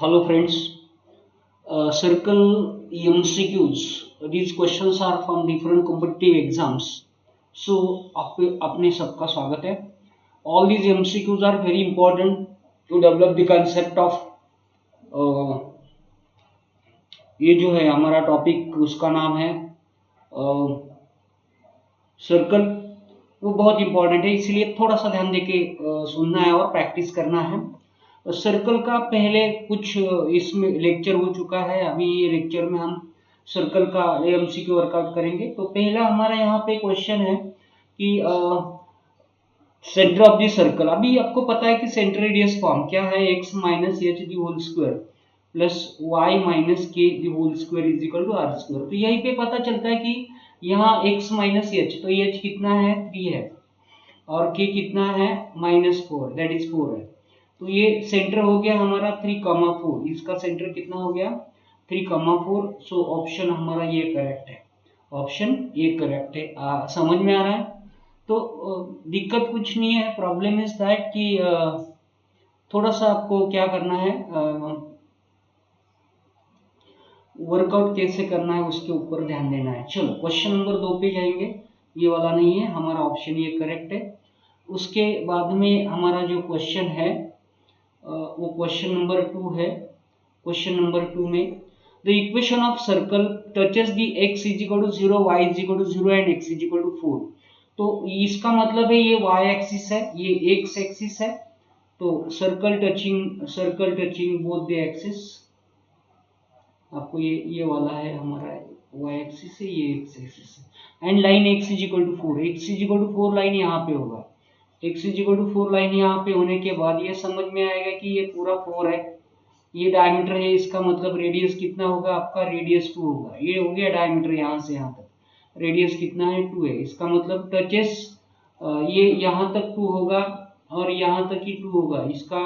Hello friends, circle MCQs. These questions are from different competitive exams. So अपने सबका स्वागत है. All these MCQs are very important to develop the concept of ये जो है हमारा टॉपिक उसका नाम है सर्कल. वो बहुत इंपॉर्टेंट है, इसलिए थोड़ा सा ध्यान देके सुनना है और प्रैक्टिस करना है. सर्कल का पहले कुछ इसमें लेक्चर हो चुका है. अभी ये लेक्चर में हम सर्कल का एमसीक्यू वर्कआउट करेंगे. तो पहला हमारा यहाँ पे क्वेश्चन है कि सेंटर ऑफ द सर्कल. अभी आपको पता है कि सेंटर रेडियस फॉर्म क्या है, x minus h the whole square plus y minus k the whole square is equal to r square. तो यहीं पे पता चलता है कि यहाँ x माइनस एच, तो h कितना है 3 है और k कितना है -4, दैट इज 4 है. तो ये सेंटर हो गया हमारा 3,4. इसका सेंटर कितना हो गया 3,4. सो ऑप्शन हमारा ये करेक्ट है. ऑप्शन ये करेक्ट है. समझ में आ रहा है. तो दिक्कत कुछ नहीं है. प्रॉब्लम इज दैट कि थोड़ा सा आपको क्या करना है, वर्कआउट कैसे करना है उसके ऊपर ध्यान देना है. चलो क्वेश्चन नंबर 2 पे जाएंगे. ये वाला नहीं है हमारा, ऑप्शन ये करेक्ट है. उसके बाद में हमारा जो क्वेश्चन है वो क्वेश्चन नंबर 2 है. क्वेश्चन नंबर 2 में the equation of circle touches the x is equal to 0, y is equal to 0 and x is equal to 4. तो इसका मतलब है ये y एक्सिस है, ये x एक्सिस है. तो circle touching both the axis. आपको ये वाला है हमारा y एक्सिस है, ये x एक्सिस है. And line x is equal to 4. x is equal to 4 line यहाँ पे होगा. x is equal to 4 line यहाँ पे होने के बाद ये समझ में आएगा कि ये पूरा 4 है. ये डायमीटर है, इसका मतलब रेडियस कितना होगा आपका, रेडियस 2 होगा. ये हो गया डायमीटर यहाँ से यहाँ तक. रेडियस कितना है 2 है. इसका मतलब टचेस ये यहाँ तक 2 होगा और यहाँ तक ही 2 होगा. इसका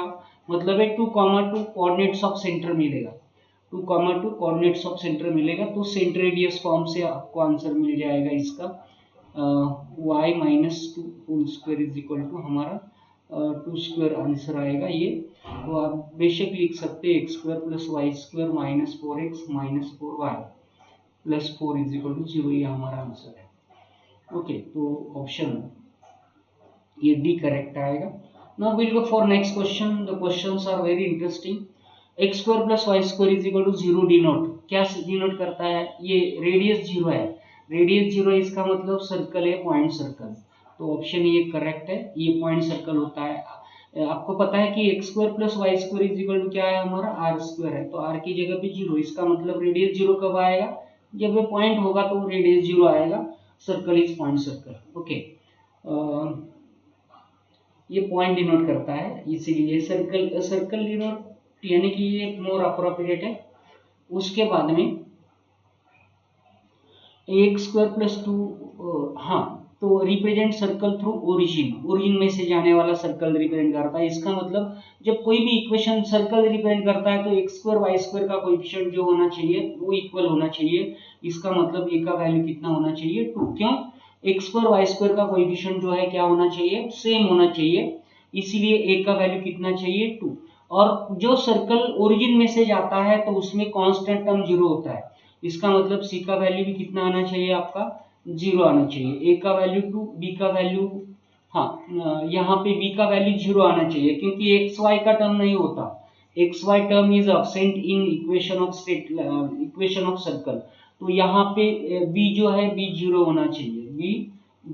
मतलब है 2,2 कोऑर्डिनेट्स ऑफ सेंटर मिलेगा. 2,2 कोऑर्डिनेट्स ऑफ सेंटर मिलेगा. तो सेंटर रेडियस फॉर्म से आपको आंसर मिल जाएगा इसका y minus 2 whole square is equal to हमारा 2 स्क्वायर आंसर आएगा ये. तो आप बेशक लिख सकते हैं x square plus y square minus 4x minus 4y plus 4 is equal to 0. ये हमारा आंसर है. ओके, तो ऑप्शन ये डी करेक्ट आएगा. Now will go for next question. The questions are very interesting. X square plus y square is equal to 0 denote क्या denote करता है, ये रेडियस 0 है. रेडियस 0 इसका मतलब सर्कल है, पॉइंट सर्कल. तो ऑप्शन ये करेक्ट है. ये पॉइंट सर्कल होता है. आपको पता है कि x square plus y square is equal to क्या है हमारा आर स्क्वायर है. तो आर की जगह पे 0. इसका मतलब रेडियस 0 कब आएगा, जब ये पॉइंट होगा तो रेडियस 0 आएगा. Circle is point circle. Okay, ये पॉइंट डिनोट करता है, इसीलिए सर्कल डिनोट यानी कि ये मोर अप्रोप्रिएट है. उसके बाद में एक्स स्क्वायर प्लस 2, हाँ, तो रिप्रेजेंट सर्कल थ्रू ओरिजिन में से जाने वाला सर्कल रिप्रेजेंट करता है. इसका मतलब जब कोई भी इक्वेशन सर्कल रिप्रेजेंट करता है तो एक्स स्क्वायर वाई स्क्वायर का कोएफिशिएंट जो होना चाहिए वो इक्वल होना चाहिए. इसका मतलब ए का वैल्यू कितना होना चाहिए 2. क्यों, एक्स स्क्वायर वाई स्क्वायर का कोएफिशिएंट जो है क्या होना चाहिए, सेम होना चाहिए. इसीलिए ए का वैल्यू कितना चाहिए 2. और जो सर्कल ओरिजिन में से जाता है तो उसमें कांस्टेंट टर्म 0 होता है. इसका मतलब सी का वैल्यू भी कितना आना चाहिए आपका 0 आना चाहिए. ए का वैल्यू 2, बी का वैल्यू, हाँ, यहाँ पे बी का वैल्यू 0 आना चाहिए क्योंकि एक्स वाई का टर्म नहीं होता. X y term is absent in equation of circle. तो यहाँ पे बी जो है बी 0 होना चाहिए. बी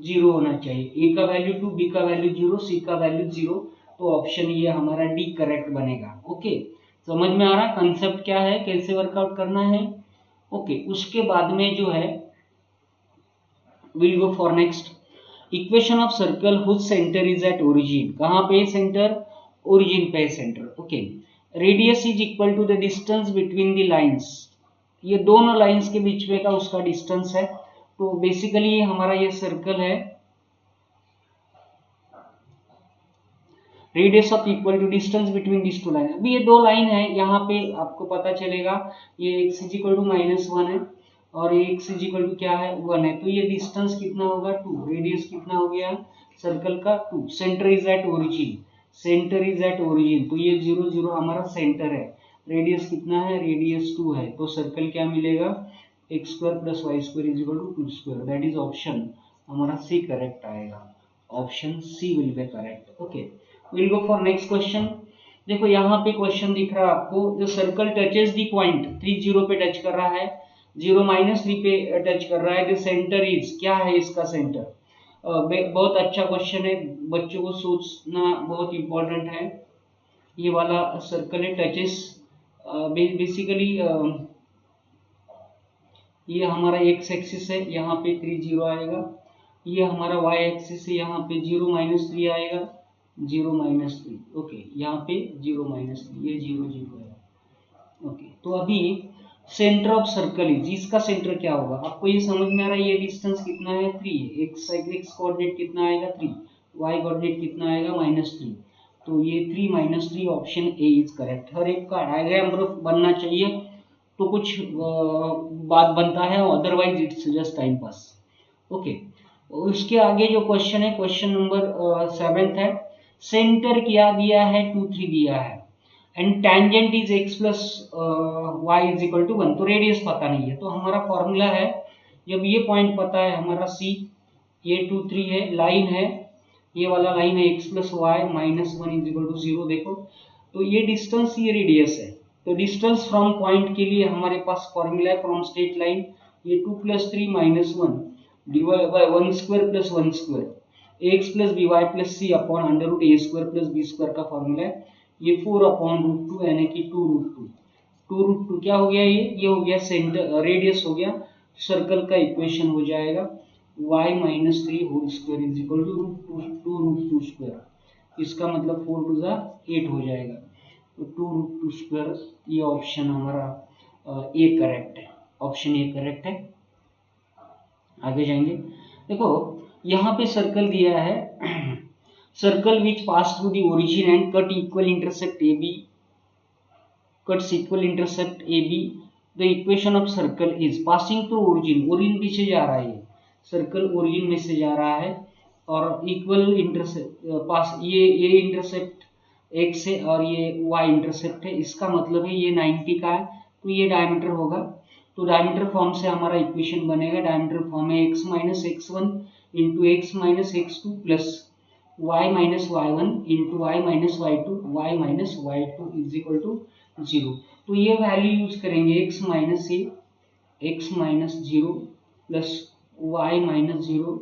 0 होना चाहिए. ए का वैल्यू 2, बी का वैल्यू 0, सी का वैल्यू 0. तो ऑप्शन ये हमारा डी करेक्ट बनेगा. ओके, समझ में आ रहा है कंसेप्ट क्या है, कैसे वर्कआउट करना है. ओके, उसके बाद में जो है will go for next equation of circle whose centre is at origin. कहाँ पे सेंटर, ओरिजिन पे centre. Okay, radius is equal to the distance between the lines. ये दोनों लाइंस के बीच में का उसका डिस्टेंस है. तो बेसिकली हमारा ये सर्कल है. Radius of equal to distance between this two line. अभी ये दो लाइन है, यहाँ पे आपको पता चलेगा ये x इज इक्वल टू -1 है और ये x इज इक्वल टू क्या है 1 है. तो ये डिस्टेंस कितना होगा 2. रेडियस कितना हो गया सर्कल का 2. Centre is at origin. तो ये 0 0 हमारा सेंटर है. रेडियस कितना है, रेडियस 2 है, तो सर्कल क्या मिलेगा, x square plus y square is equal to 2 square, that is option हमारा सी करेक्ट आएगा, option C will be correct. Okay, will go for next question. देखो यहाँ पे क्वेश्चन दिख रहा है आपको, जो सर्कल टचेस दी पॉइंट 3 0 पे टच कर रहा है, 0 -3 पे टच कर रहा है, द सेंटर इज, क्या है इसका सेंटर। बहुत अच्छा क्वेश्चन है, बच्चों को सोचना बहुत इंपॉर्टेंट है। ये वाला सर्कल है टचेस, बेसिकली ये हमारा एक्स एक्सिस है, यहाँ पे 3 0 आएगा, ये हमारा वाई एक्सिस है, यहाँ पे 0 -3 आएगा, 0 -3, ओके, यहाँ पे 0 -3, ये 0 0 है। ओके, तो अभी सेंटर ऑफ सर्कल इज, इसका सेंटर क्या होगा, आपको ये समझ में आ रहा है, ये डिस्टेंस कितना है 3 है, एक्स कोऑर्डिनेट कितना आएगा 3, वाई कोऑर्डिनेट कितना आएगा -3, तो ये 3 -3 ऑप्शन ए इज करेक्ट। हर एक का डायग्राम बनना चाहिए तो कुछ बात बनता है, otherwise it's just time pass. Okay, उसके आगे जो क्वेश्चन है, क्वेश्चन नंबर 7 है, सेंटर क्या दिया है 2 3 दिया है, and tangent is x plus y is equal to 1, तो रेडियस पता नहीं है, तो हमारा फॉर्मूला है, जब ये पॉइंट पता है हमारा C, ये 2 3 है, लाइन है, ये वाला लाइन है x plus y -1 is equal to 0, देखो तो ये डिस्टेंस, ये रेडियस है, तो डिस्टेंस फ्रॉम पॉइंट के लिए हमारे पास फॉर्मूला है फ्रॉम स्ट्रेट लाइन, ये 2 + 3 -1 divide by 1 square plus 1 square x plus b y plus c upon under root a square plus b square का फॉर्मूला है, ये 4/√2 यानी कि 2√2, 2√2 क्या हो गया, ये हो गया सेंटर, रेडियस हो गया, सर्कल का इक्वेशन हो जाएगा y -3 whole square is equal to 2√2 square, इसका मतलब 4 2 8 हो जाएगा, तो 2√2 स्क्वायर, ये ऑप्शन हमारा ए करेक्ट है, ऑप्शन ए करेक्ट है। आगे जाएंगे, देखो यहाँ पे सर्कल दिया है, circle which pass through the origin and cut equal intersect A B, cuts equal intersect AB, the equation of circle is passing through origin, origin पीछे जा रहा है, ये सर्कल ओरिजिन में से जा रहा है, और इक्वल इंटरसेक्ट पास, ये इंटरसेक्ट x है और ये y इंटरसेक्ट है, इसका मतलब है ये 90 का है, तो ये डायमीटर होगा, तो डायमीटर फॉर्म से हमारा इक्वेशन बनेगा, डायमीटर फॉर्म है x - x1 into x - x2 plus y - y1 into y - y2, y - y2 is equal to 0, तो ये वैल्यू यूज करेंगे x - a, x - 0 plus y - 0,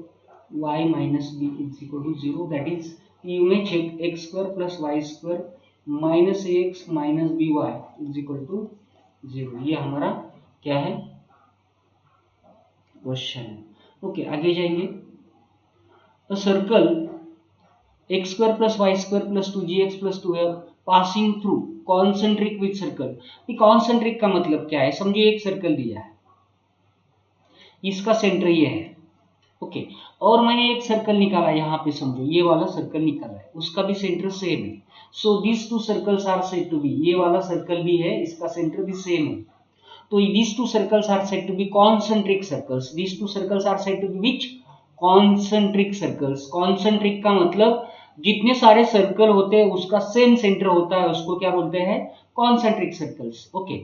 y - b is equal to 0, that is you में check x² plus y square minus ax minus by is equal to 0, ये हमारा क्या है question है। Okay, आगे जाएंगे, तो circle x² plus y square plus 2gx plus 2f passing through concentric with circle, ये कॉन्सेंट्रिक का मतलब क्या है, समझो एक सर्कल दिया है, इसका सेंटर ये है, ओके, और मैंने एक सर्कल निकाला यहाँ पे, समझो ये वाला सर्कल निकाला है, उसका भी सेंटर सेम है, so this two circles are said to be, ये वाला सर्कल भी है, इसका सेंटर भी सेम है, तो these two circles are said to be concentric circles, these two circles are said to be which concentric circles, concentric का मतलब जितने सारे सर्कल होते हैं उसका सेम सेंटर होता है, उसको क्या बोलते हैं, concentric circles। ओके,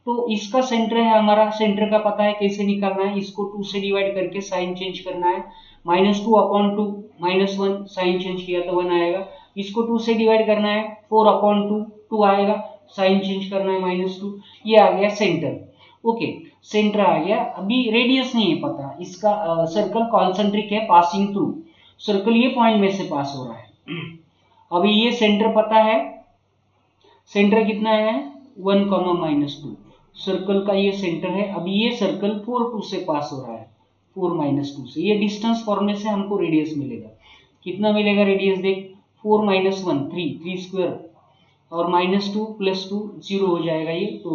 तो इसका सेंटर है, हमारा सेंटर का पता है, कैसे निकालना है, इसको 2 से डिवाइड करके साइन चेंज करना है, -2/2 -1 साइन चेंज किया तो 1 आएगा, इसको 2 से डिवाइड करना है, 4/2 2 आएगा, साइन चेंज करना है -2, ये आ गया सेंटर। ओके, सेंटर आ गया, अभी रेडियस नहीं है पता, इसका सर्कल कॉन्सेंट्रिक है, पासिंग थ्रू, सर्कल ये पॉइंट में से पास हो रहा है, अभी ये सेंटर पता है, सेंटर कितना है 1, -2, सर्कल का ये सेंटर है, अभी ये सर्कल 4 2 से पास हो रहा है, 4 -2 से, ये डिस्टेंस फॉर्मूले से हमको रेडियस मिलेगा, कितना मिलेगा रेडियस, देख 4 - 1 3 स्क्वायर और -2 + 2 0 हो जाएगा, ये तो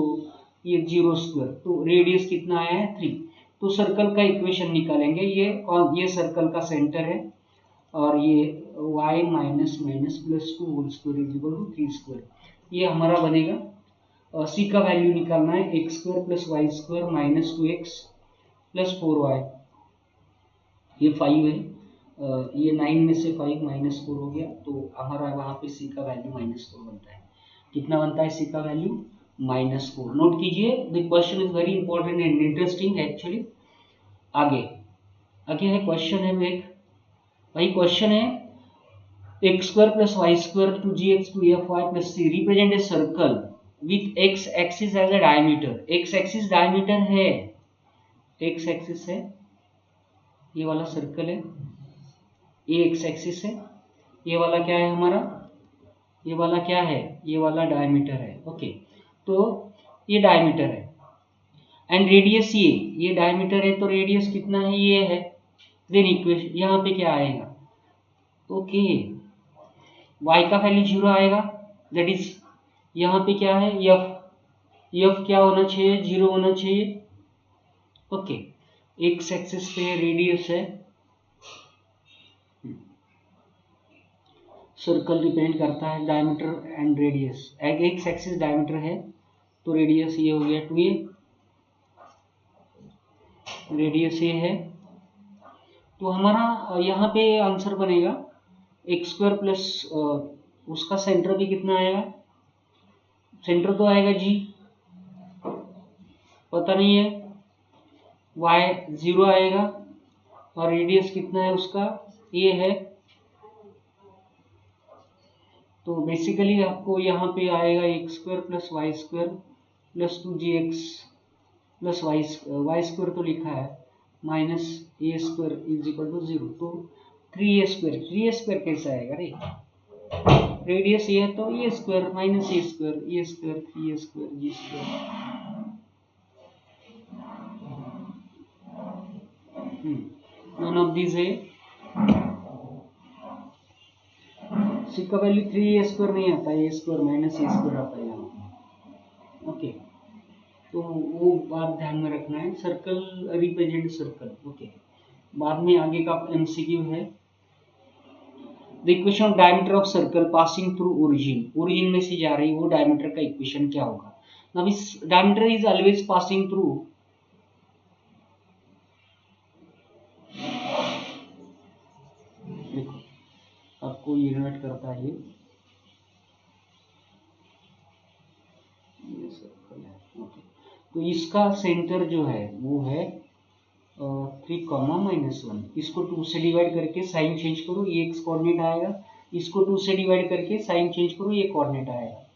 ये 0 स्क्वायर, तो रेडियस कितना आया है 3, तो सर्कल का इक्वेशन निकालेंगे, ये सर्कल का सेंटर है, और ये y +2 whole square is equal to 3 square, ये हमारा बनेगा, c का वैल्यू निकालना है, x² plus y square -2x plus 4y, ये 5 है, ये 9 में से 5 -4 हो गया, तो हमारा वहाँ पे c का वैल्यू -4 बनता है, कितना बनता है c का वैल्यू -4। नोट कीजिए, the question is very important and interesting actually. आगे आगे है क्वेश्चन है एक, वही क्वेश्चन है x square plus y square 2gx 2fy plus c represent a circle with x axis as a diameter। x axis diameter है, x axis है, ये वाला सर्कल है, ये x axis है, ये वाला क्या है हमारा, ये वाला क्या है, ये वाला डायमीटर है। ओके, तो ये डायमीटर है एंड रेडियस ये डायमीटर है, तो रेडियस कितना है, ये है। देन इक्वेशन यहाँ पे क्या आएगा, ओके y का वैल्यू 0 आएगा, दैट इज यहाँ पे क्या है f क्या होना चाहिए, 0 होना चाहिए। ओके, x एक्सिस पे रेडियस है, सर्कल डिपेंड करता है diameter and radius. x axis diameter है तो रेडियस ये हो गया 2a, रेडियस ये है, तो हमारा यहाँ पे आंसर बनेगा एक्स स्क्वायर प्लस उसका सेंटर भी कितना आएगा, सेंटर तो आएगा जी, पता नहीं है, y 0 आएगा और रेडियस कितना है उसका, ये है। तो बेसिकली आपको यहाँ पे आएगा x square plus y square plus 2gx plus y square तो लिखा है minus a square is equal to 0। तो 3a स्क्वायर कैसे आएगा रे, रेडियस ये है तो a square minus a square 3a square g square. None of this है, सी का वैल्यू 3a स्क्वायर नहीं आता, a square minus a square आता है यहाँ। ओके, तो वो बात ध्यान में रखना है, सर्कल रिप्रेजेंट सर्कल। ओके, बाद में आगे का एमसीक्यू है, the equation of diameter of circle passing through origin में से जा रही वो डायमीटर का इक्वेशन क्या होगा। नाउ इस diameter is always passing through, देखो आपको ये नोट करता है, ये सर्कल है। ओके, तो इसका सेंटर जो है वो है 3,-1, इसको 2 से डिवाइड करके साइन चेंज करो, ये एक्स कोऑर्डिनेट आएगा, इसको 2 से डिवाइड करके साइन चेंज करो, ये कोऑर्डिनेट आएगा।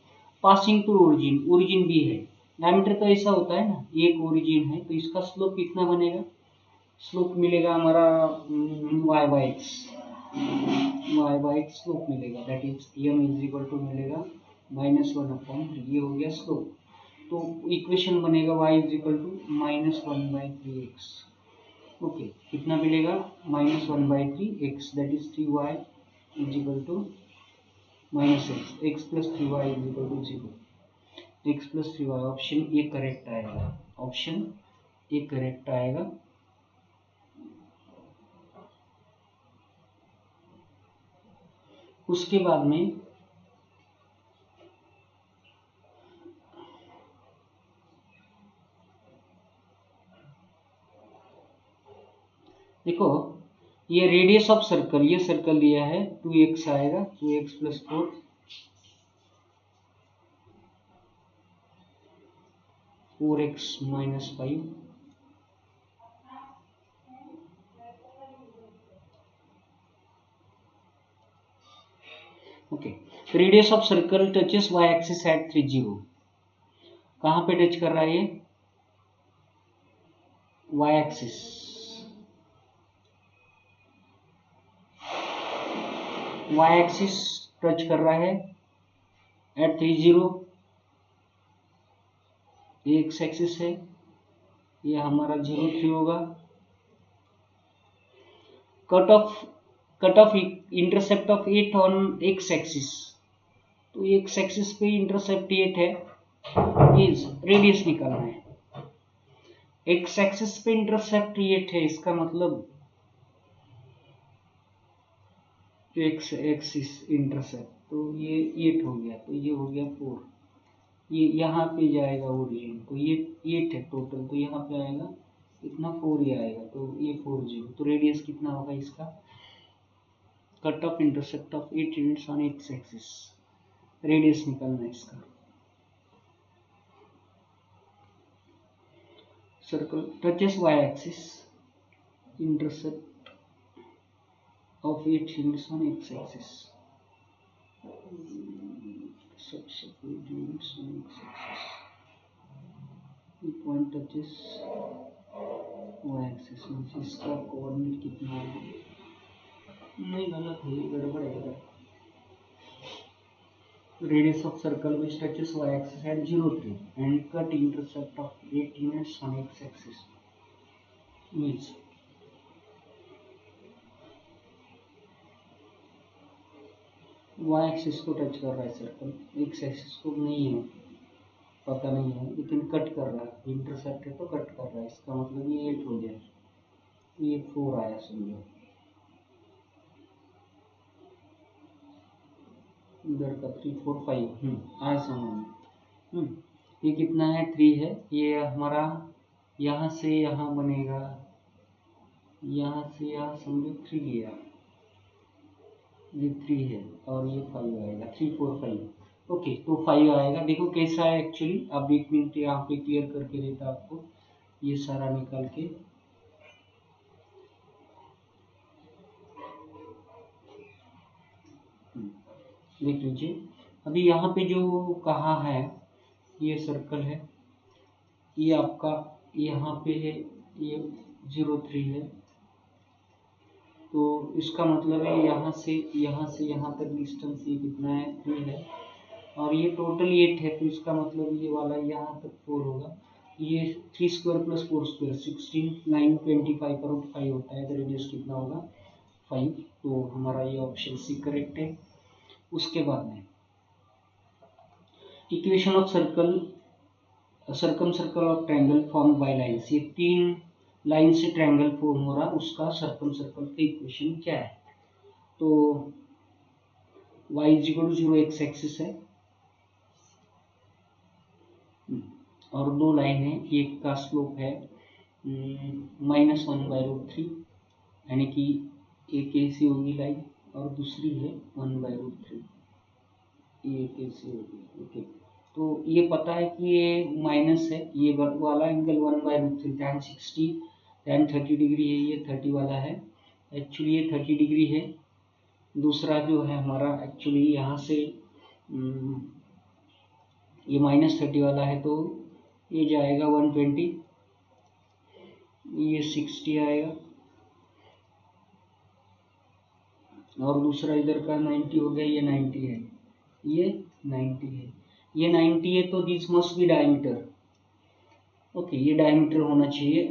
पासिंग थ्रू ओरिजिन भी है, डायमीटर तो ऐसा होता है ना, एक ओरिजिन है तो इसका स्लोप कितना बनेगा, स्लोप मिलेगा हमारा y बाई एक्स स्लोप मिलेगा, that is m is equal to मिलेगा -1/3, ये हो गया स्लोप। तो इक्वेशन बनेगा y is equal to -1/3x। Okay, कितना मिलेगा, -1/3x, that is 3y is equal to -x, x plus 3y is equal to 0, x plus 3y, option A correct आएगा, option A correct आएगा। उसके बाद में देखो, ये रेडियस ऑफ सर्कल, ये सर्कल दिया है 2x आएगा, 2x plus 4, 4x minus 5, okay. Radius of circle touches y axis at 3,0, कहाँ पे टच कर रहा है ये, y axis, y axis touch कर रहा है एट 3,0, ये x एक्सिस है, ये हमारा 0,3 होगा। Cut off intercept of 8 on x axis, तो x एक्सिस पे इंटरसेप्ट 8 है, इज रेडियस निकालना है, x एक्सिस पे इंटरसेप्ट 8 है, इसका मतलब x एक्सिस इंटरसेप्ट, तो ये 8 हो गया, तो ये हो गया 4, ये यहाँ पे जाएगा ओरिजिन, तो ये 8 है टोटल, तो यहाँ पे आएगा इतना 4 ही आएगा, तो ये 4 0, तो रेडियस कितना होगा इसका, cut off intercept of 8 units on x axis, radius निकालना है इसका। circle touches y-axis, intercept of it hinges on x-axis. The point touches y-axis, इसका कोऑर्डिनेट कितना है? नहीं, गलत है, गड़बड़ है। Radius of circle which touches y-axis at 0,3 and cut intercept of 8 units on x-axis means y-axis को टच कर रहा है सर्कल, x-axis को नहीं है, पता नहीं है, लेकिन कट कर रहा है, इंटरसेप्ट है तो कट कर रहा है। इसका मतलब ये 8 हो गया, ये 4 आया समझो, इधर का 3 4 5 आया समझ। ये कितना है? 3 है। ये हमारा यहाँ से यहाँ बनेगा, यहाँ से यहाँ समझो 3 गया, ये 3 है और ये 5 आएगा, 3 4 5। ओके, तो 5 आएगा। देखो कैसा है एक्चुअली, अब 1 मिनट यहाँ पे क्लियर करके देता आपको, ये सारा निकाल के। देख लीजिए, अभी यहाँ पे जो कहा है, ये सर्कल है, ये आपका यहाँ पे है, ये 0,3 है, तो इसका मतलब है यहाँ से यहाँ तक डिस्टेंस ये कितना है? 3 है, और ये टोटल 8 है, तो इसका मतलब ये वाला यहाँ तक 4 होगा। ये 3 स्क्वायर प्लस 4 स्क्वायर 16 9 25 पर 5 होता है, तो रेडियस कितना होगा? 5। तो हमारा ये ऑप्शन सी करेक्ट है। उसके बाद में equation of circle of triangle form by lines, ये 3 लाइन से ट्रायंगल फॉर्म हो रहा, उसका सर्कल का इक्वेशन क्या है? तो y = 0 एक्स एक्सिस है और 2 लाइन है, एक का स्लोप है -1/√3, यानी कि एक ऐसी होगी लाइन और दूसरी है 1/√3, ये कैसी होगी? ओके, तो ये पता है कि ये माइनस है, ये वाला एंगल 1/√3 tan 60 tan 30 डिग्री है, ये 30 वाला है, एक्चुअली ये 30 डिग्री है। दूसरा जो है हमारा एक्चुअली यहाँ से ये -30 वाला है, तो ये जाएगा 120, ये 60 आएगा, और दूसरा इधर का 90 हो गया, ये 90 है, ये 90 है, ये 90 है, तो this must be diameter. Okay, ये डायमीटर होना चाहिए,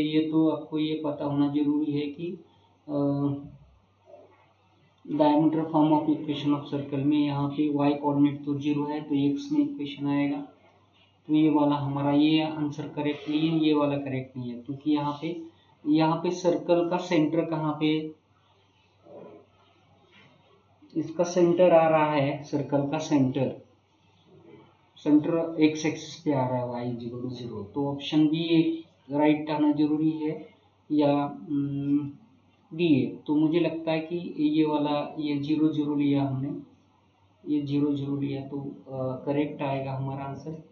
ये तो आपको ये पता होना जरूरी है कि diameter form of equation of circle में यहाँ पे y कोऑर्डिनेट तो 0 है, तो x में इक्वेशन आएगा, तो ये वाला हमारा ये आंसर करेक्ट नहीं है, ये वाला करेक्ट नहीं है, क्योंकि यहाँ पे सर्कल का सेंटर कहाँ पे, इसका सेंटर आ रहा है, सर्कल का सेंटर एक्स एक्सिस पे आ रहा है, y = 0, तो ऑप्शन बी एक राइट आना जरूरी है, या डी है। तो मुझे लगता है कि ये वाला, ये 0 0 लिया हमने, ये 0 0 लिया, तो करेक्ट आएगा हमारा आंसर,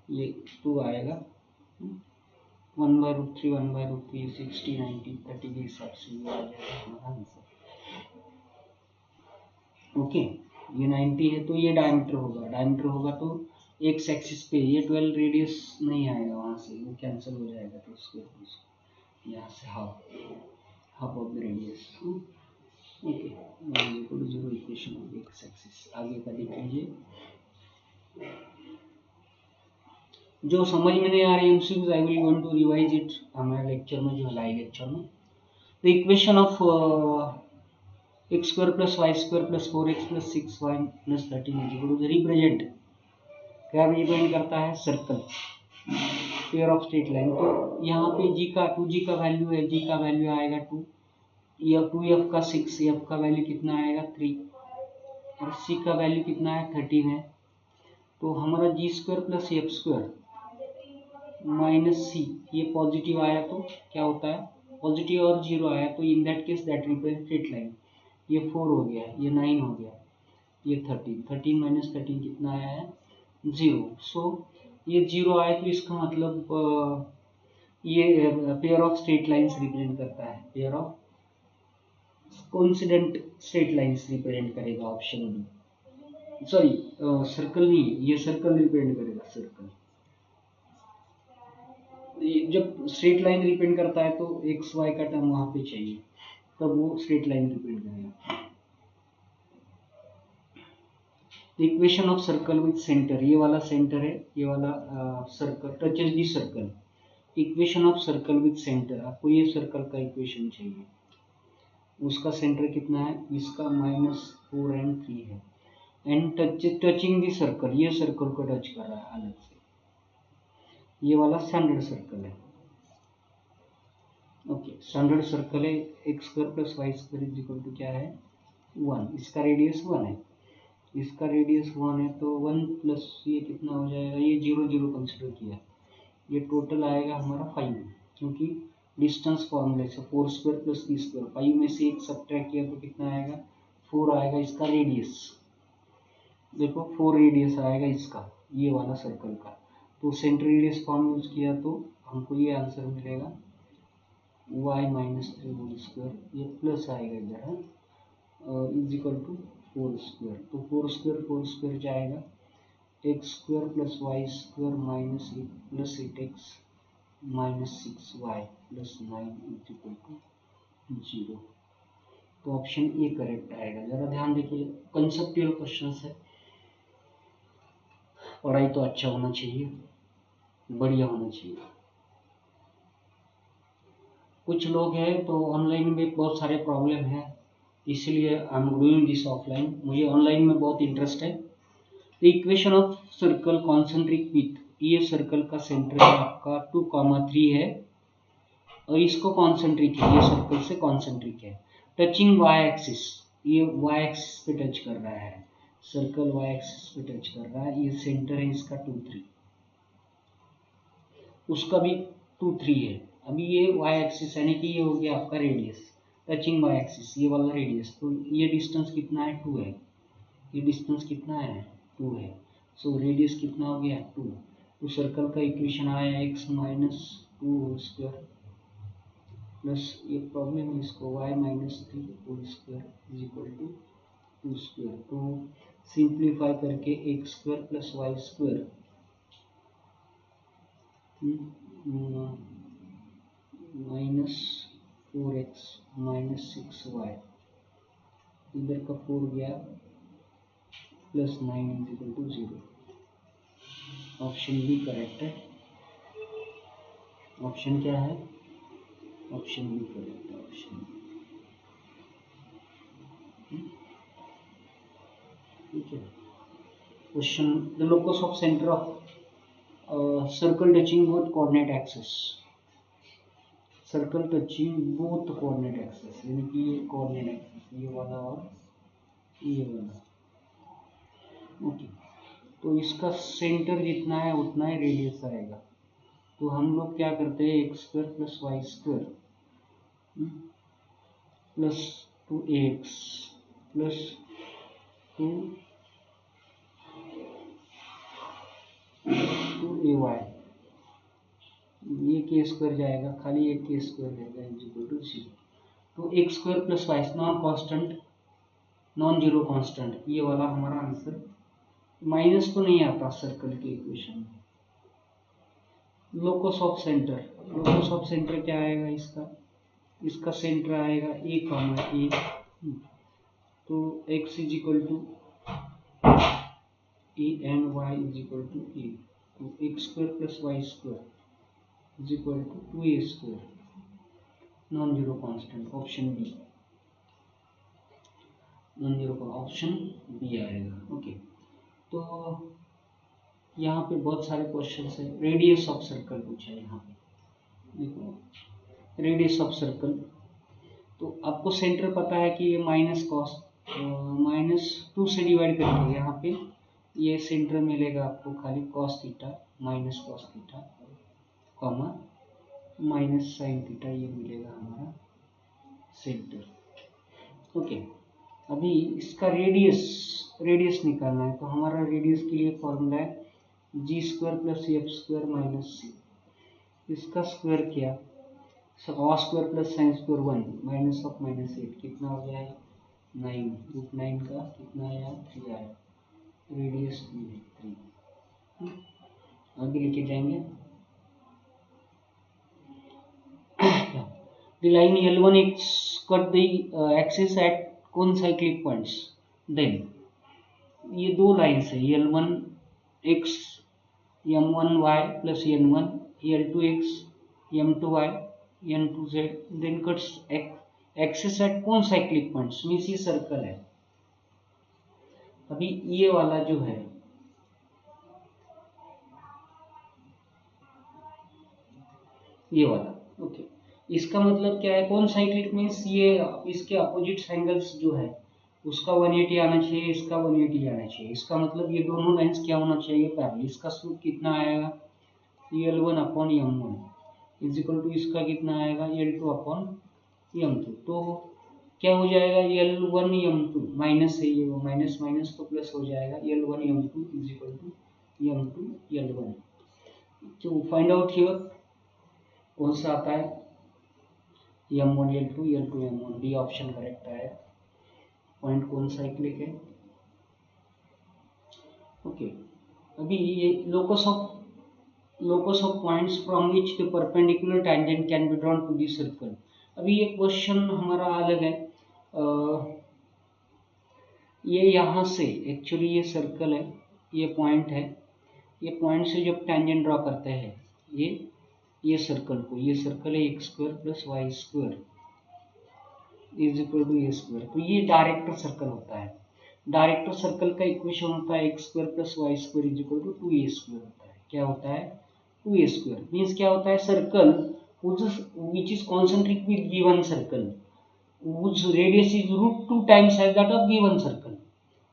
ये 2 आएगा, 1/√3 1/√3 60 90 30 के हिसाब से ये आ जाएगा हमारा आंसर। ओके, ये 90 है, तो ये डायमीटर होगा, तो एक्स एक्सिस पे ये 12 रेडियस नहीं आएगा, वहाँ से वो कैंसिल हो जाएगा, तो इसको यहाँ से half of the radius. Okay, y = 0 equation of x axis. आगे का देख लीजिए, जो समझ में नहीं आ रही MCQs I will going to revise it हमारे लेक्चर में, जो लाइव लेक्चर में। The equation of x² + y² + 4x + 6y + 13 = represent, क्या रिप्रेजेंट करता है? Circle, pair of straight line. तो यहाँ पे g का वैल्यू है, g का वैल्यू आएगा 2, या 2f का 6, f का वैल्यू कितना आएगा 3, और c का वैल्यू कितना है 13 है। तो हमारा g² + f² - c, ये पॉजिटिव आया तो क्या होता है? पॉजिटिव, और 0 आया तो in that case that represent straight line. ये 4 हो गया, ये 9 हो गया, ये 13 - 13 कितना आया है? 0। सो ये 0 आया, तो इसका मतलब ये pair of straight lines represent करता है, pair of coincident straight lines represent करेगा ऑप्शन बी। सॉरी, सर्कल नहीं, ये सर्कल रिप्रेजेंट करेगा, सर्कल। जब स्ट्रेट लाइन रिप्रेजेंट करता है तो एक्स वाई का टर्म वहां पे चाहिए, तब वो स्ट्रेट लाइन रिप्रेजेंट करेगा। Equation of circle with centre, ये वाला सेंटर है, ये वाला circle touches the circle. Equation of circle with centre, आपको ये सर्कल का इक्वेशन चाहिए, उसका सेंटर कितना है, इसका -4 and 3 है, एंड टचिंग दी सर्कल, ये सर्कल को टच कर रहा है अलग से, ये वाला स्टैंडर्ड सर्कल है। ओके, स्टैंडर्ड सर्कल है, x square plus y square is equal to क्या है, 1, इसका रेडियस 1 है, इसका रेडियस 1 है, तो 1 प्लस ये कितना हो जाएगा, ये 0 0 कंसिडर किया, ये टोटल आएगा हमारा 5, क्योंकि डिस्टेंस फॉर्मूले से 4 स्क्वायर प्लस 3 स्क्वायर, 5 में से एक सब्ट्रैक्ट किया तो कितना आएगा, 4 आएगा। इसका रेडियस देखो, 4 रेडियस आएगा इसका, ये वाला सर्कल का, तो सेंटर रेडियस फॉर्म यूज किया तो हमको ये आंसर मिलेगा y -3 होल स्क्वायर, ये प्लस आएगा इधर, इज इक्वल टू 4 स्क्वायर, तो 4 स्क्वायर जाएगा, x square plus y square minus 8 plus 8x minus 6y plus 9 is equal to 0। तो ऑप्शन ए करेक्ट आएगा। जरा ध्यान देखिए, कंसेप्चुअल क्वेश्चन है, पढ़ाई तो अच्छा होना चाहिए, बढ़िया होना चाहिए। कुछ लोग हैं तो ऑनलाइन में बहुत सारे प्रॉब्लम है, इसलिए I am doing this offline, मुझे ऑनलाइन में बहुत इंटरेस्ट है। Equation of circle concentric with, ये सर्कल का सेंटर है आपका 2,3 है, और इसको कॉन्सेंट्रिक है, ये सर्कल से कॉन्सेंट्रिक है, टचिंग वाई एक्सिस, ये वाई एक्सिस पे टच कर रहा है, सर्कल वाई एक्सिस पे टच कर रहा है, ये सेंटर है इसका 2 3, उसका भी 2 3 है। अभी ये वाई एक्सिस यानी कि ये हो गया आपका रेडियस, टचिंग वाई एक्सिस, ये वाला रेडियस, तो ये डिस्टेंस कितना है, 2 है, ये डिस्टेंस कितना है, 2 है, सो रेडियस कितना हो गया, 2। तो सर्कल का इक्वेशन आया x -2 होल स्क्वायर प्लस, ये प्रॉब्लम है इसको, y -3 whole square is equal to 2 square, तो सिंप्लीफाई करके x square plus y square -4x -6y, इधर का 4 गया plus 9 is equal to 0। Option B correct है। ऑप्शन क्या है, ऑप्शन बी करेक्ट है, ऑप्शन बी। ठीक है, question, the locus of centre of circle touching both coordinate axis, circle touching both coordinate axis, यानी कि ये कोऑर्डिनेट एक्सिस, ये वाला और ये वाला। ओके, तो इसका सेंटर जितना है उतना ही रेडियस आएगा, तो हम लोग क्या करते हैं, x square plus y square plus 2ax plus 2ay, ये के स्क्वायर जाएगा, खाली एक के स्क्वायर रहेगा इज इक्वल टू 0। तो x square plus y non constant, non zero constant, ये वाला हमारा आंसर। माइनस तो नहीं आता सर्कल के इक्वेशन में। Locus of centre, locus of centre क्या आएगा इसका, इसका सेंटर आएगा ए कॉमा ए, तो x is equal to a and y is equal to a, तो x square plus y square is equal to 2a square, non zero constant, option B, non zero का option B आएगा। Okay, तो यहाँ पे बहुत सारे questions है। Radius of circle पूछा है यहाँ पे, देखो रेडियस ऑफ सर्कल, तो आपको सेंटर पता है कि ये -2 से डिवाइड करके यहाँ पे ये सेंटर मिलेगा आपको, खाली cos theta minus cos theta comma minus sine theta, ये मिलेगा हमारा सेंटर। ओके, अभी इसका रेडियस निकालना है, तो हमारा रेडियस के लिए फॉर्मूला है g² + f² - c। इसका स्क्वायर किया, cos square plus sine square 1 minus of minus 8 कितना हो गया है 9, रूट 9 का कितना आया 3 आया, रेडियस 2 है 3। आगे लेके जाएंगे। The line L1x cut the axis at concyclic points. Then ये दो लाइन्स है L1x M1y plus N1 L2x M2y N2z then cuts axis at concyclic points means ये सर्कल है। अभी ये वाला जो है ये वाला ओके, इसका मतलब क्या है कौन साइक्लिक मीन्स ये इसके अपोजिट एंगल्स जो है उसका 180 आना चाहिए, इसका 180 आना चाहिए। इसका मतलब ये दोनों लाइंस क्या होना चाहिए पैरेलल। इसका स्लोप कितना आएगा L1 upon M1 is equal to इसका कितना आएगा L2 अपॉन M2। तो क्या हो जाएगा L1 M2 माइनस है, ये माइनस माइनस तो प्लस हो जाएगा L1 M2 is equal to M2 L1। तो फाइंड आउट हियर कौन सा आता है M1 L2 L2 M1, D option correct है। पॉइंट कौन साइक्लिक है ओके। अभी ये locus of points from which the perpendicular tangent can be drawn to the circle. अभी ये क्वेश्चन हमारा अलग है। ये यहाँ से एक्चुअली ये सर्कल है, ये पॉइंट है, ये पॉइंट से जब टैंजेंट ड्रॉ करते हैं ये सर्कल को, ये सर्कल है x square plus y square is equal to a square. तो ये डायरेक्टर सर्कल होता है। डायरेक्टर सर्कल का इक्वेशन होता है x square plus y square is equal to 2a square होता है। क्या होता है 2a स्क्वायर मीन्स क्या होता है circle which is concentric with given circle whose radius is root 2 times as that of given circle,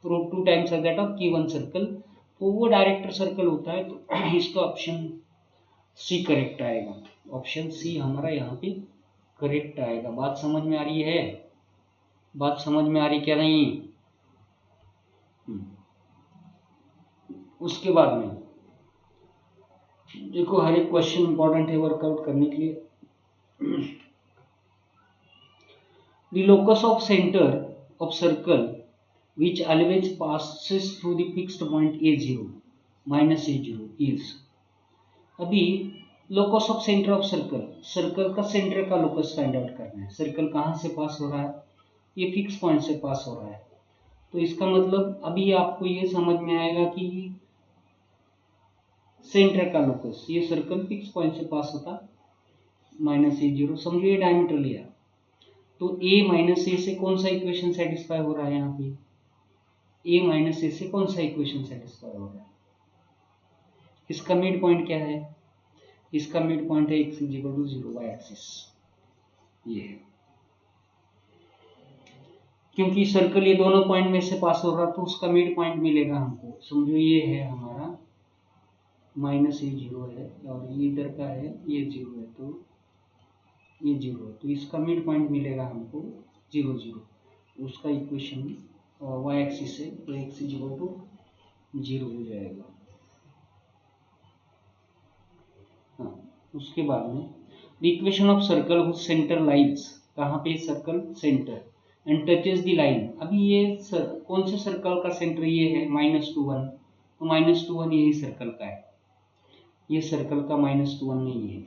root 2 times as that of given circle, तो वो डायरेक्टर सर्कल होता है। तो इसका ऑप्शन सी करेक्ट आएगा, ऑप्शन सी हमारा यहाँ पे करेक्ट आएगा। बात समझ में आ रही है, बात समझ में आ रही क्या नहीं। उसके बाद में देखो हर एक क्वेश्चन इंपॉर्टेंट है वर्कआउट करने के लिए। The locus of center of circle which always passes through the fixed point A0 minus A0 is, अभी locus of centre of circle, circle का सेंटर का लोकस फाइंड आउट करना है। सर्कल कहाँ से पास हो रहा है, ये फिक्स पॉइंट से पास हो रहा है। तो इसका मतलब अभी आपको ये समझ में आएगा कि सेंटर का लोकस, ये सर्कल फिक्स पॉइंट से पास होता माइनस A0, समझो ये डायमीटर लिया तो a माइनस ए से कौन सा इक्वेशन सेटिस्फाई हो रहा है, यहाँ पे a माइनस ए से कौन सा इक्वेशन सेटिस्फाई हो रहा है। इसका मिड पॉइंट क्या है, इसका मिड पॉइंट है x is equal to 0 y axis. ये है क्योंकि सर्कल ये दोनों पॉइंट में से पास हो रहा तो उसका मिड पॉइंट मिलेगा हमको। समझो ये है हमारा माइनस A0 है और ये इधर का है ये 0 है, तो ये 0 है, तो इसका मिड पॉइंट मिलेगा हमको 0 0। उसका इक्वेशन वाई एक्सिस है तो x इज इक्वल टू 0 हो जाएगा। हाँ, उसके बाद में the equation of circle whose centre lies, कहाँ पे circle centre and touches the line. अभी ये कौन से सर्कल का सेंटर ये है -2 1, तो -2 1 यही सर्कल का है, ये सर्कल का -2 1 नहीं है,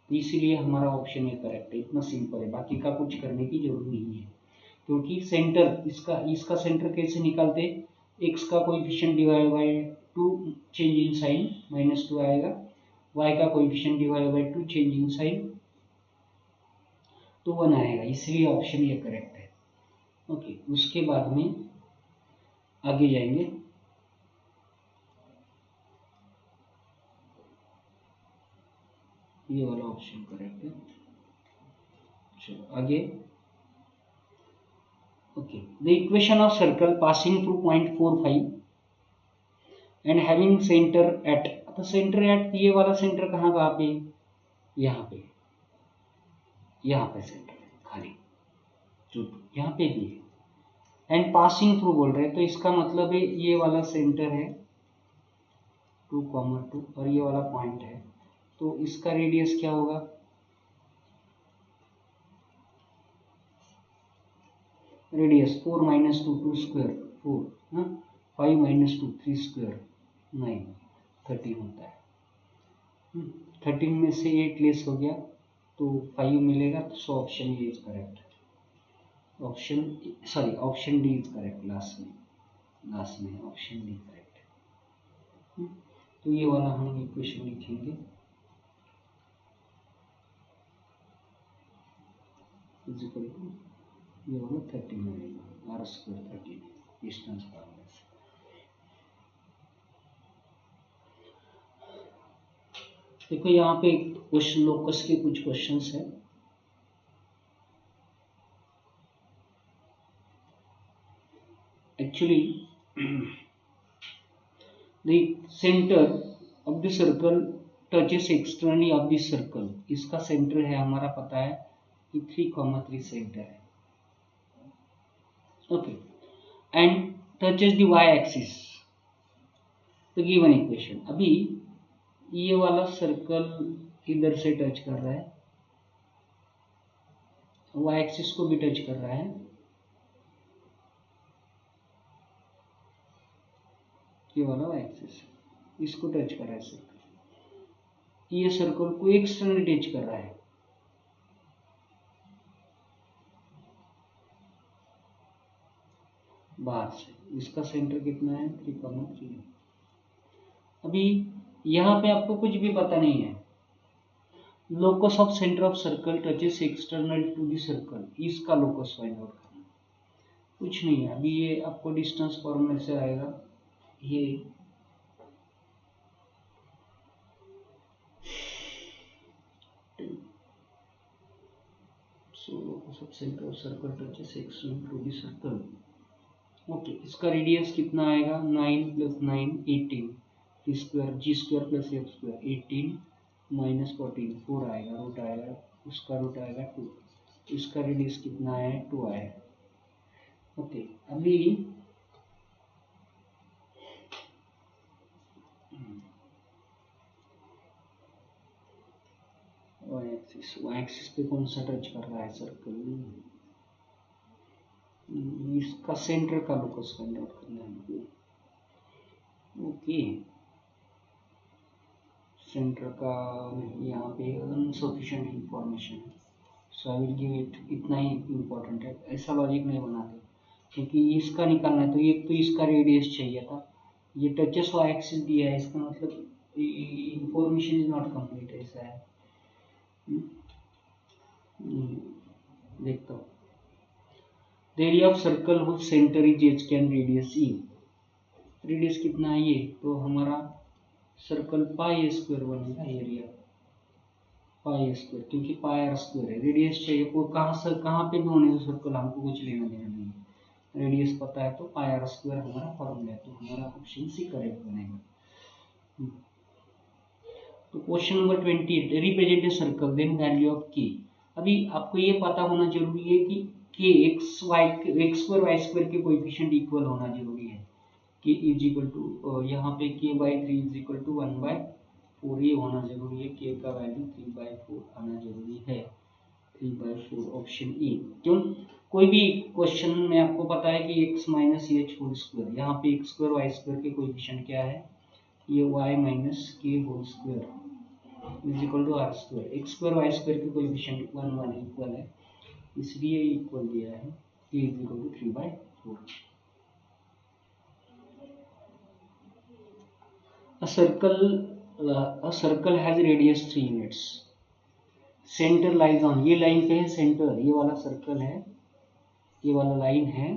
तो इसीलिए हमारा ऑप्शन ये करेक्ट है। इतना सिंपल है, बाकी का कुछ करने की जरूरत नहीं है क्योंकि सेंटर इसका सेंटर कैसे निकालते, x का coefficient divide by 2 change in sign -2 आएगा, y का coefficient divide by 2 change in sign तो 1 आएगा, इसलिए ऑप्शन ये करेक्ट है। ओके, उसके बाद में आगे जाएंगे। ये वाला ऑप्शन करेक्ट है। चलो आगे। Okay, the equation of circle passing through point 4 5 and having centre at, तो सेंटर एट ये वाला सेंटर कहाँ पे, यहाँ पे सेंटर है खाली, जो यहाँ पे भी है एंड पासिंग थ्रू बोल रहे हैं, तो इसका मतलब है ये वाला सेंटर है 2, 2 और ये वाला पॉइंट है, तो इसका रेडियस क्या होगा, radius 4 minus 2 2 square 4, 5 minus 2 3 square 9, 13 होता है। 13 में से 8 लेस हो गया तो 5 मिलेगा, so option A is correct, option D is correct, last में ऑप्शन डी करेक्ट है। तो ये वाला हम इक्वेशन लिखेंगे, इक्वल टू ये वाला 13 रहेगा, आर स्क्वायर 13 डिस्टेंस फार्मूला से। देखो यहाँ पे क्वेश्चन लोकस के कुछ क्वेश्चंस है। Actually the center of the circle touches externally of the circle, इसका सेंटर है हमारा पता है कि 3,3 सेंटर है, okay, and touches the y axis, तो गिवन इक्वेशन, अभी ये वाला सर्कल इधर से टच कर रहा है, y एक्सिस को भी टच कर रहा है, ये वाला y एक्सिस इसको टच कर रहा है सर्कल, ये सर्कल को एक्सटर्नली टच कर रहा है, बाहर से, इसका सेंटर कितना है 3,3। अभी यहाँ पे आपको कुछ भी पता नहीं है, locus of centre of circle touches external to the circle, इसका लोकस फाइंड आउट करना, कुछ नहीं है। अभी ये आपको डिस्टेंस फॉर्मूला से आएगा, ये locus of centre of circle touches external to the circle, okay, इसका रेडियस कितना आएगा 9 + 9 18, t square g square plus f square 18 minus 14 4 आएगा, रूट आएगा, उसका रूट आएगा 2, इसका रेडियस कितना है 2 आएगा, ओके। अभी y एक्सिस पे कौन सा टच कर रहा है सर्कल, इसका सेंटर का लोकस फाइंड आउट करना है, ओके। सेंटर का यहाँ पे अनसफिशिएंट इंफॉर्मेशन है, सो आई विल गिव इट, इतना ही इम्पोर्टेंट है, ऐसा लॉजिक नहीं बनाते, क्योंकि इसका निकालना है तो ये तो इसका रेडियस चाहिए था, ये टचेस वाई एक्सिस दिया है, इसका मतलब इंफॉर्मेशन इज नॉट कंप्लीट, ऐसा है। देखता हूँ, the area of circle whose centre is H can radius E, radius कितना है ये, तो हमारा सर्कल पाई स्क्वायर बनेगा, एरिया पाई स्क्वायर, क्योंकि पाई आर स्क्वायर है, रेडियस चाहिए को कहाँ पे भी होने सर्कल, हमको कुछ लेना देना नहीं है, रेडियस पता है तो पाई आर स्क्वायर हमारा फॉर्मूला है, तो हमारा ऑप्शन सी करेक्ट बनेगा। तो question number 28, represent a circle then value of k. अभी आपको ये पता होना जरूरी है कि के एक्स स्क्वायर वाई स्क्वायर के कोएफिशिएंट इक्वल होना जरूरी है, के इज इक्वल टू यहाँ पे k/3 इज इक्वल टू 1/4, ये होना जरूरी है, के का वैल्यू 3/4 आना जरूरी है, 3/4 ऑप्शन ए। क्यों, कोई भी क्वेश्चन में आपको पता है कि x minus H whole square, यहाँ पे x स्क्वायर वाई स्क्वायर के कोएफिशिएंट क्या है, ये y minus k whole square is equal to r square, x square y square के कोएफिशिएंट 1 1 इक्वल है, इसलिए इक्वल दिया है, k is equal to 3/4। A circle has radius 3 units. Center lies on, ये लाइन पे है सेंटर, ये वाला सर्कल है, ये वाला लाइन है,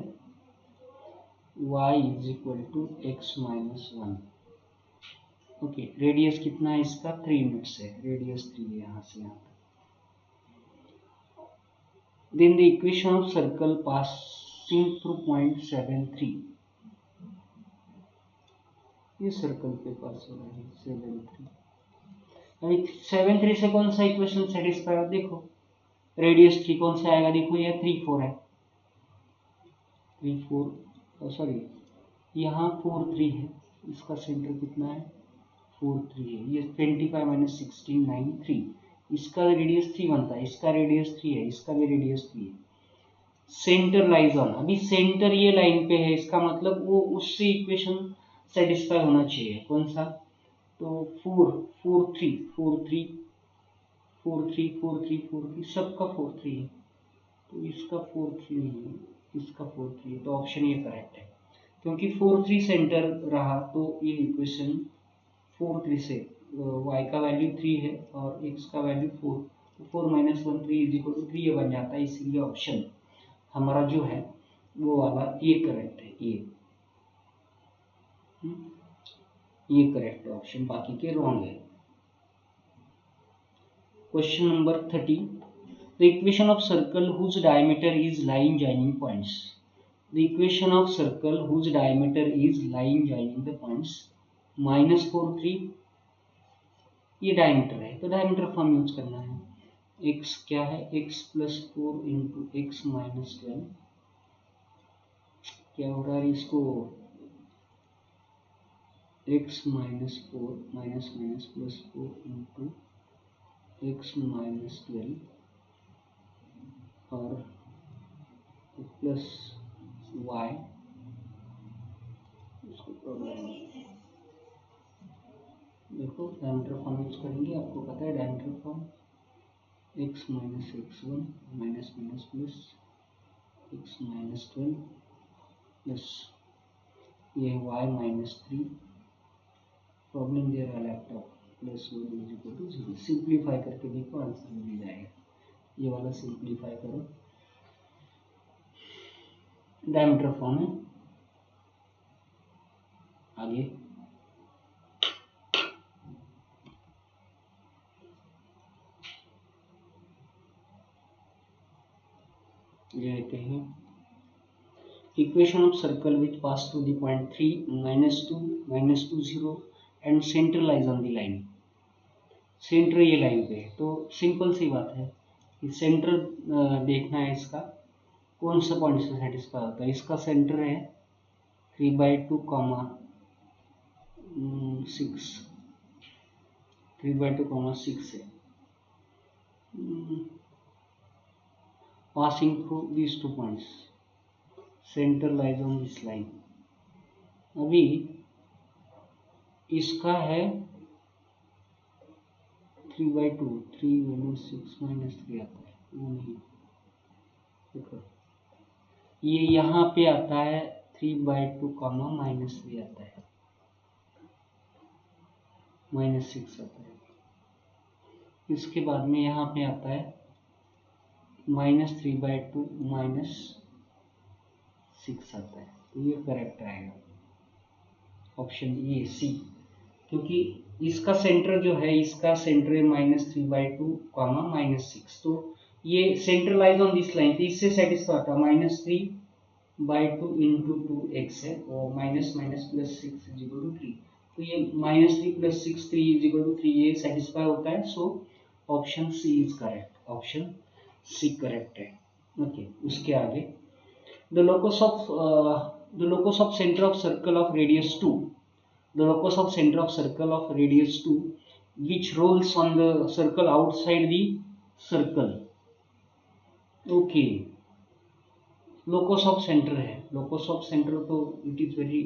y is equal to x minus 1, okay. Radius कितना है इसका 3 यूनिट्स है, रेडियस 3 है यहाँ से यहाँ तक। Then the equation of circle passing through point 7 3, ये सर्कल पे पास हो रहा है 7 3, अभी 7 3 से कौन सा इक्वेशन सेटिस्फाई हो, देखो रेडियस 3 कौन सा आएगा, देखो ये 3 4 है, 3 4 सॉरी यहाँ 4 3 है, इसका सेंटर कितना है 4 3 है, ये 25 माइनस 16 9 3, इसका रेडियस 3 बनता है, इसका रेडियस 3 है, इसका भी रेडियस 3 है। सेंटर लाइज ऑन, अभी सेंटर ये लाइन पे है, इसका मतलब वो उससे इक्वेशन सेटिस्फाई होना चाहिए। कौन सा? तो 4 4 3 4 3 4 3 4 3 4 3 सबका 4 3 है, तो इसका 4 3 नहीं है, इसका 4 3 है, तो ऑप्शन ये करेक्ट है। क्योंकि 4 3 सेंटर रहा तो ये इक्वेशन 4 3 से y का वैल्यू 3 है और x का वैल्यू 4, तो 4 माइनस 1 3 इज इक्वल टू 3 ये बन जाता है। इसीलिए ऑप्शन हमारा जो है वो वाला ये करेक्ट है, ये करेक्ट ऑप्शन, बाकी के रॉन्ग है। Question number 30, the equation of circle whose diameter is line joining points, the equation of circle whose diameter is line joining the points minus 4 3, ये डायमीटर है तो डायमीटर फॉर्म यूज करना है। x क्या है? x plus 4 into x minus 12, क्या हो रहा है इसको? x minus 4 minus minus plus 4 into x minus 12 और प्लस y, इसको प्रॉब्लम देखो डायमीटर फॉर्म यूज करेंगे, आपको पता है diameter form x minus x1 minus minus plus x minus 12 plus ये y माइनस 3, प्रॉब्लम दे रहा है laptop, plus 1 is equal to 0। Simplify करके देखो आंसर मिल जाएगा, ये वाला सिंप्लीफाई करो, डायमीटर फॉर्म है। आगे लेते हैं equation of circle which pass through the point 3 -2 0 and centre lies on the line. Centre ये लाइन पे है, तो सिंपल सी बात है कि सेंटर देखना है इसका कौन सा पॉइंट से सेटिस्फाई होता है। इसका सेंटर है 3/2 कॉमा 6, 3/2 कॉमा 6 है, passing through these 2 points, center lies on this line। अभी इसका है 3/2, 3 माइनस 6 माइनस 3 आता है, वो नहीं, देखो ये यहाँ पे आता है 3/2 कॉमा माइनस 3 आता है, माइनस 6 आता है। इसके बाद में यहाँ पे आता है -3/2 माइनस 6 आता है, तो ये करेक्ट आएगा ऑप्शन ए सी। क्योंकि इसका सेंटर जो है, इसका सेंटर है -3/2 कॉमा -6, तो ये centre lies on this line, तो इससे सेटिस्फाई होता है -3/2 इंटू 2x है और minus minus plus 6 is equal to 3, तो ये -3 प्लस 6 3 इज इक्वल टू 3, ये सेटिस्फाई होता है। So option C is correct, option C correct है। ओके, उसके आगे the locus of centre of circle of radius 2, the locus of center of circle of radius 2 which rolls on the circle outside the circle। Okay, locus of centre है, locus of centre तो it is very,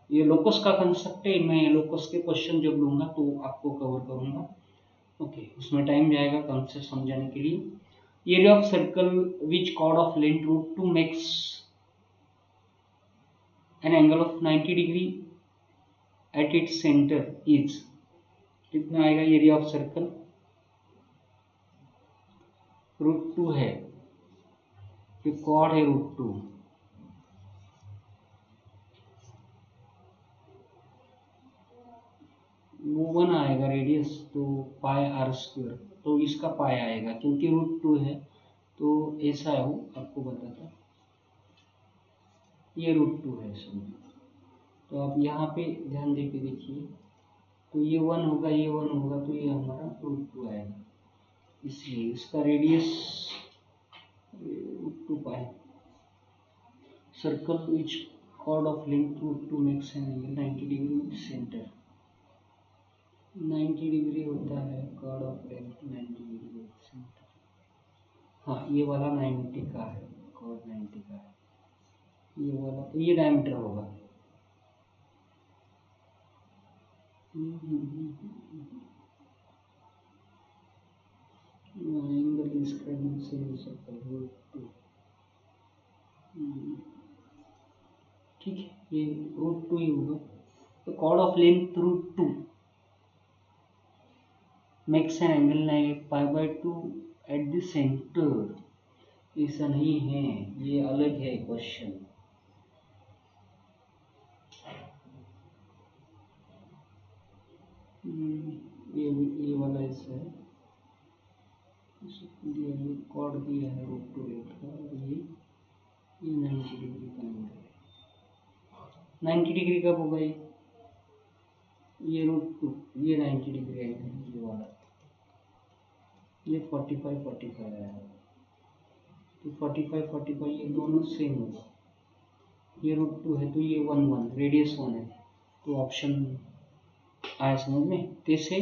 ये locus का concept है, मैं locus के question जब लूंगा तो आपको कवर करूंगा। ओके, उसमें टाइम जाएगा कंसेप्ट समझाने के लिए। Area of circle which chord of length √2 makes an angle of 90 degree at its centre is, कितना आएगा एरिया ऑफ सर्कल? √2 है, ये कॉर्ड है √2, वो 1 आएगा रेडियस, तो πr², तो इसका पाई आएगा क्योंकि √2 है, तो ऐसा है, वो आपको बताता, ये √2 है समझो। तो आप यहाँ पे ध्यान दे के देखिए, तो ये 1 होगा, ये 1 होगा, तो ये हमारा √2 आएगा, इसलिए इसका radius √2 pi. Circle which chord of length √2 makes an angle 90 degree with center। 90 degree होता है कॉर्ड ऑफ लेंथ 90 डिग्री। हाँ ये वाला 90 का है, कॉर्ड 90 का है, ये वाला तो ये डायमीटर होगा। Angle describing semi circle root 2। ठीक है, ये रूट 2 ही होगा। तो chord of length root 2 makes an angle 9π/2 at the centre. ऐसा नहीं है, ये अलग है क्वेश्चन। ये वाला ऐसा है, कॉर्ड दिया है रूट 2 लेंथ का, और ये 90 डिग्री का एंगल है। 90 डिग्री कब होगा ये रूट 2, ये 90 डिग्री एंगल, ये वाला ये 45 आया है, तो 45 ये दोनों सेम होगा। ये रूट 2 है तो ये 1 रेडियस 1 है, तो ऑप्शन आया समझ में। जैसे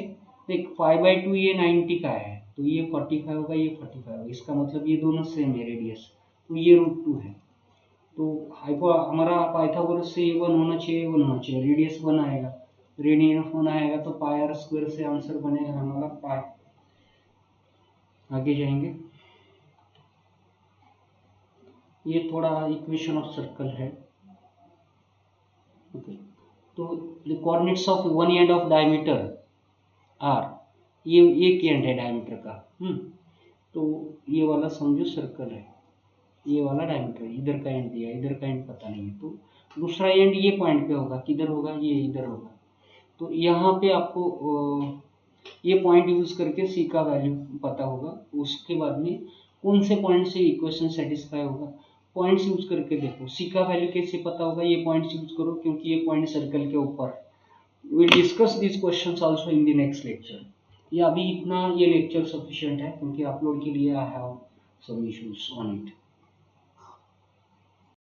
देख 5/2 ये 90 का है, तो ये 45 होगा, ये 45 होगा, इसका मतलब ये दोनों सेम है रेडियस, तो ये रूट 2 है। तो हमारा पाइथागोरस से ये 1 होना चाहिए, 1 होना चाहिए, रेडियस 1 आएगा, रेडियस 1 आएगा तो पाई आर स्क्वायर से आंसर बनेगा हमारा पाई। आगे जाएंगे, ये थोड़ा इक्वेशन ऑफ सर्कल है। ओके, तो the coordinates of one end of diameter are, ये एक एंड है डायमीटर का। तो ये वाला समझो सर्कल है, ये वाला डायमीटर, इधर का एंड दिया, इधर का एंड पता नहीं है, तो दूसरा एंड ये पॉइंट पे होगा, किधर होगा, ये इधर होगा। तो यहाँ पे आपको ये पॉइंट यूज करके सी का वैल्यू पता होगा, उसके बाद में कौन से पॉइंट से इक्वेशन सेटिस्फाई होगा, पॉइंट्स यूज करके देखो। सी का वैल्यू कैसे पता होगा, ये पॉइंट्स यूज करो, क्योंकि ये पॉइंट सर्कल के ऊपर। we'll discuss these questions also in the next lecture। ये अभी इतना ये लेक्चर सफिशिएंट है, क्योंकि आप लोग के लिए I have some issues on it।